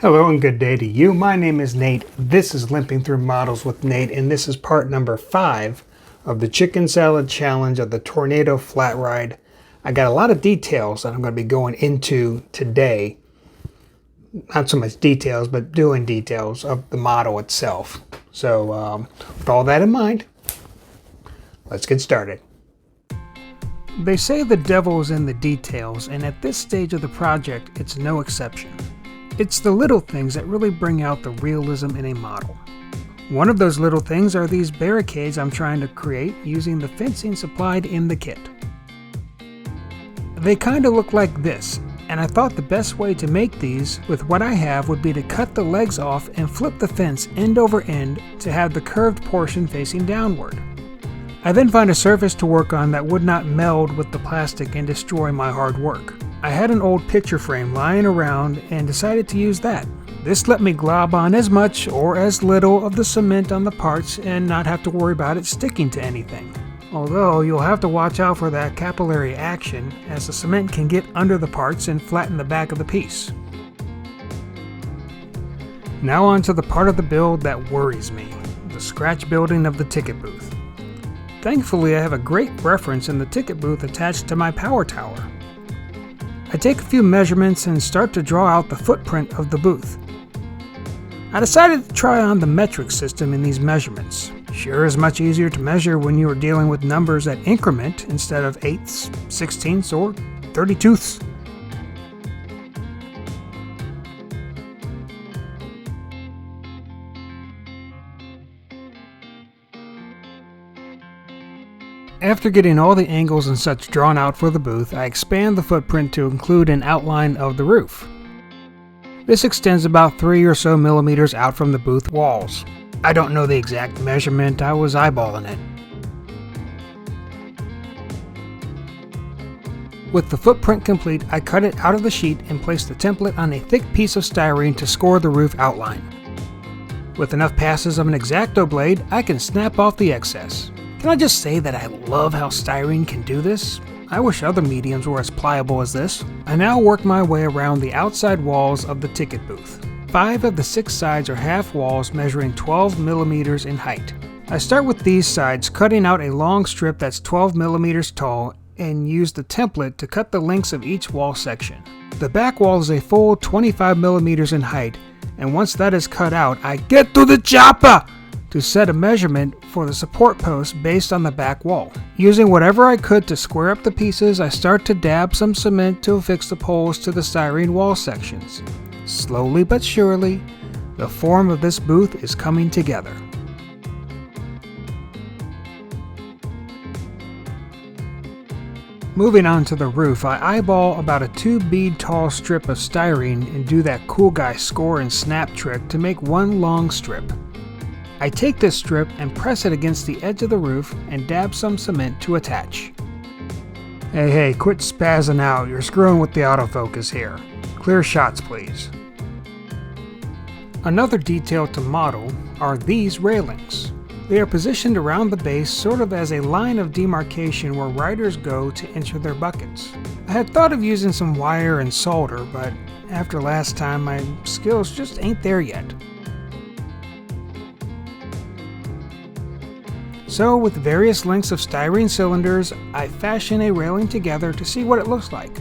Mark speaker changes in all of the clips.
Speaker 1: Hello and good day to you. My name is Nate. This is Limping Through Models with Nate, and this is part number 5 of the Chicken Salad Challenge of the Tornado Flat Ride. I got a lot of details that I'm going to be going into today. Not so much details, but doing details of the model itself. So with all that in mind, let's get started. They say the devil is in the details, and at this stage of the project, it's no exception. It's the little things that really bring out the realism in a model. One of those little things are these barricades I'm trying to create using the fencing supplied in the kit. They kind of look like this, and I thought the best way to make these with what I have would be to cut the legs off and flip the fence end over end to have the curved portion facing downward. I then find a surface to work on that would not meld with the plastic and destroy my hard work. I had an old picture frame lying around and decided to use that. This let me glob on as much or as little of the cement on the parts and not have to worry about it sticking to anything. Although you'll have to watch out for that capillary action, as the cement can get under the parts and flatten the back of the piece. Now on to the part of the build that worries me, the scratch building of the ticket booth. Thankfully I have a great reference in the ticket booth attached to my power tower. I take a few measurements and start to draw out the footprint of the booth. I decided to try on the metric system in these measurements. Sure is much easier to measure when you are dealing with numbers that increment instead of eighths, sixteenths, or 32ths. After getting all the angles and such drawn out for the booth, I expand the footprint to include an outline of the roof. This extends about 3 or so millimeters out from the booth walls. I don't know the exact measurement, I was eyeballing it. With the footprint complete, I cut it out of the sheet and placed the template on a thick piece of styrene to score the roof outline. With enough passes of an X-Acto blade, I can snap off the excess. Can I just say that I love how styrene can do this? I wish other mediums were as pliable as this. I now work my way around the outside walls of the ticket booth. 5 of the 6 sides are half walls measuring 12 millimeters in height. I start with these sides, cutting out a long strip that's 12 millimeters tall and use the template to cut the lengths of each wall section. The back wall is a full 25 millimeters in height, and once that is cut out, I get to the chopper to set a measurement for the support post based on the back wall. Using whatever I could to square up the pieces, I start to dab some cement to affix the poles to the styrene wall sections. Slowly but surely, the form of this booth is coming together. Moving on to the roof, I eyeball about a 2 bead tall strip of styrene and do that cool guy score and snap trick to make one long strip. I take this strip and press it against the edge of the roof and dab some cement to attach. Hey, quit spazzing out, you're screwing with the autofocus here. Clear shots, please. Another detail to model are these railings. They are positioned around the base sort of as a line of demarcation where riders go to enter their buckets. I had thought of using some wire and solder, but after last time my skills just ain't there yet. So with various lengths of styrene cylinders, I fashion a railing together to see what it looks like.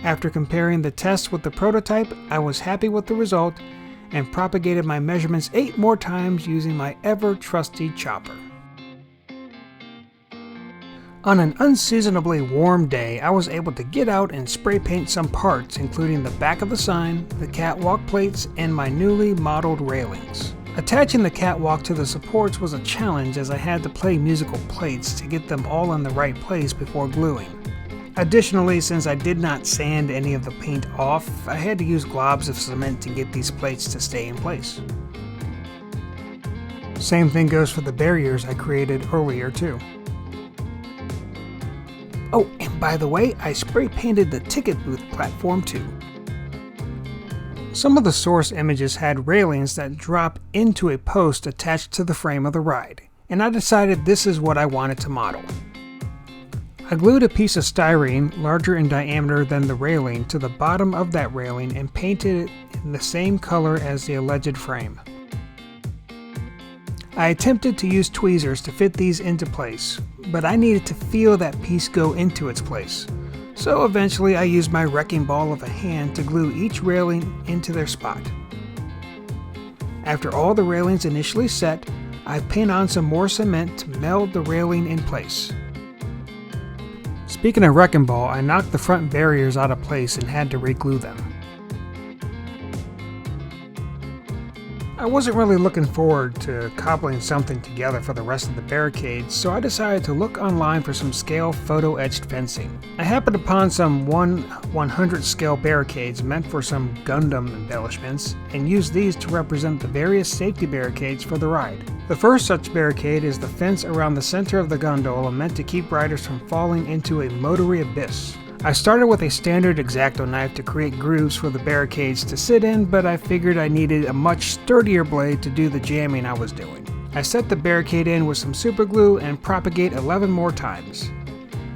Speaker 1: After comparing the test with the prototype, I was happy with the result and propagated my measurements 8 more times using my ever-trusty chopper. On an unseasonably warm day, I was able to get out and spray paint some parts, including the back of the sign, the catwalk plates, and my newly modeled railings. Attaching the catwalk to the supports was a challenge as I had to play musical plates to get them all in the right place before gluing. Additionally, since I did not sand any of the paint off, I had to use globs of cement to get these plates to stay in place. Same thing goes for the barriers I created earlier too. Oh, and by the way, I spray painted the ticket booth platform too. Some of the source images had railings that drop into a post attached to the frame of the ride. and I decided this is what I wanted to model. I glued a piece of styrene larger in diameter than the railing to the bottom of that railing and painted it in the same color as the alleged frame. I attempted to use tweezers to fit these into place, but I needed to feel that piece go into its place. So eventually I used my wrecking ball of a hand to glue each railing into their spot. After all the railings initially set, I paint on some more cement to meld the railing in place. Speaking of wrecking ball, I knocked the front barriers out of place and had to re-glue them. I wasn't really looking forward to cobbling something together for the rest of the barricades, so I decided to look online for some scale photo-etched fencing. I happened upon some 1/100 scale barricades meant for some Gundam embellishments, and used these to represent the various safety barricades for the ride. The first such barricade is the fence around the center of the gondola meant to keep riders from falling into a motory abyss. I started with a standard X-Acto knife to create grooves for the barricades to sit in, but I figured I needed a much sturdier blade to do the jamming I was doing. I set the barricade in with some super glue and propagate 11 more times.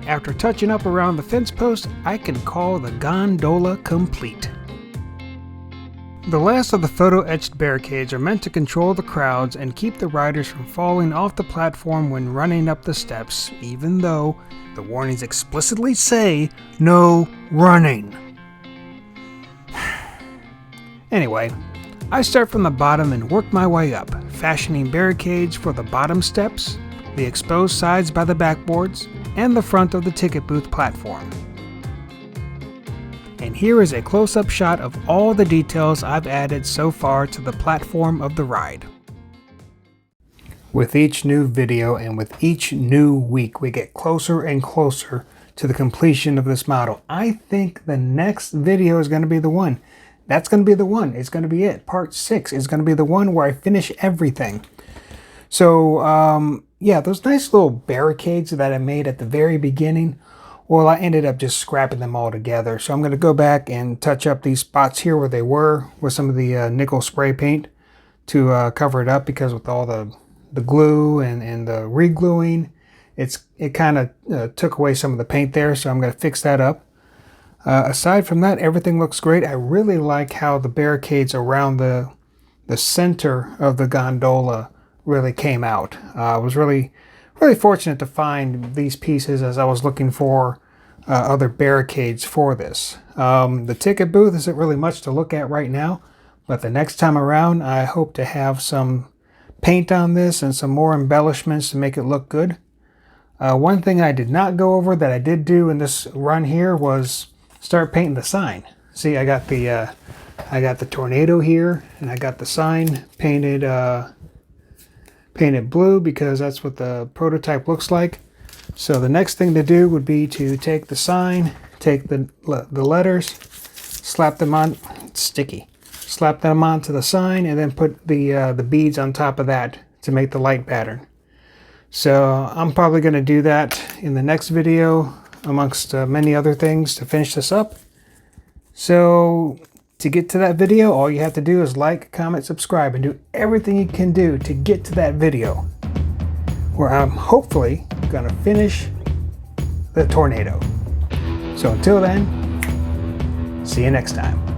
Speaker 1: After touching up around the fence post, I can call the gondola complete. The last of the photo-etched barricades are meant to control the crowds and keep the riders from falling off the platform when running up the steps, even though the warnings explicitly say no running. Anyway, I start from the bottom and work my way up, fashioning barricades for the bottom steps, the exposed sides by the backboards, and the front of the ticket booth platform. And here is a close-up shot of all the details I've added so far to the platform of the ride. With each new video and with each new week, we get closer and closer to the completion of this model. I think the next video is going to be the one. That's going to be the one. It's going to be it. Part 6 is going to be the one where I finish everything. So, yeah, those nice little barricades that I made at the very beginning, well, I ended up just scrapping them all together. So I'm going to go back and touch up these spots here where they were with some of the nickel spray paint to cover it up, because with all the glue and the re-gluing, it kind of took away some of the paint there. So I'm going to fix that up. Aside from that, everything looks great. I really like how the barricades around the center of the gondola really came out. I was really fortunate to find these pieces as I was looking for other barricades for this. The ticket booth isn't really much to look at right now, but the next time around I hope to have some paint on this and some more embellishments to make it look good. One thing I did not go over that I did do in this run here was start painting the sign. See, I got the tornado here, and I got the sign painted blue because that's what the prototype looks like. So the next thing to do would be to take the sign, take the letters, slap them on, it's sticky, slap them onto the sign, and then put the beads on top of that to make the light pattern. So I'm probably going to do that in the next video amongst many other things to finish this up. So to get to that video, all you have to do is like, comment, subscribe, and do everything you can do to get to that video where I'm hopefully going to finish the tornado. So until then, see you next time.